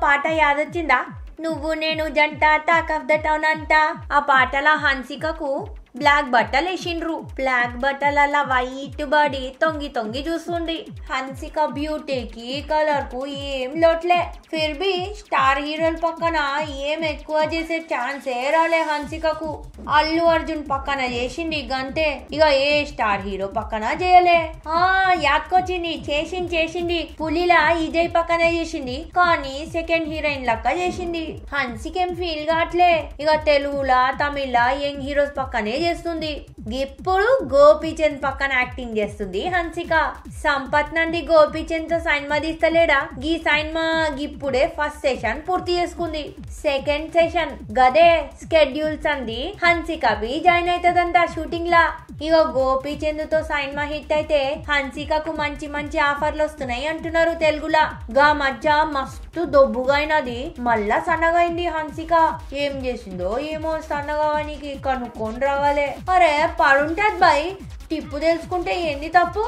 పాట యాదొచ్చిందా? నువ్వు నేను జంట టాక్ ఆఫ్ ద టౌన్ అంట. ఆ పాటల హన్సికకు బ్లాక్ బట్టలు వేసిండ్రు. బ్లాక్ బట్టల వైట్ బాడీ తొంగి తొంగి చూస్తుంది. హన్సిక బ్యూటీకి కలర్ కు ఏం లోట్లే. ఫిర్ బి స్టార్ హీరోల పక్కన ఏం ఎక్కువ చేసే ఛాన్సే రాలే హన్సికకు. అల్లు అర్జున్ పక్కన చేసింది గంతే, ఇక ఏ స్టార్ హీరో పక్కన చేయలే. యాద్కొచ్చింది, చేసింది పులిలా విజయ్ పక్కన చేసింది, కానీ సెకండ్ హీరోయిన్ లెక్క చేసింది. హన్సికేం ఫీల్ కావట్లే. ఇక తెలుగులా తమిళ యంగ్ హీరోస్ పక్కనే చేస్తుంది. ఇప్పుడు గోపీచంద్ పక్కన యాక్టింగ్ చేస్తుంది హన్సిక. సంపత్ నంది గోపీచంద్ తో సైన్మా తీస్తలేడా? గీ సైన్మా ఇప్పుడే ఫస్ట్ సెషన్ పూర్తి చేసుకుంది. సెకండ్ సెషన్ గదే స్కెడ్యూల్స్ అంది హన్సిక బి జాయిన్ అవుతుందంట షూటింగ్ లా. ఇక గోపీచంద్ తో సైన్మా హిట్ అయితే హన్సికకు మంచి మంచి ఆఫర్లు వస్తున్నాయి అంటున్నారు తెలుగులా. గా మధ్య మస్తు దొబ్బుగా అయినది, మళ్ళా సన్నగైంది హన్సిక. ఏం చేసిందో ఏమో సన్నగానికి కనుక్కొని రావాలి. అరే పడుంటది బాయ్, టిప్పు తెలుసుకుంటే ఏంది తప్పు?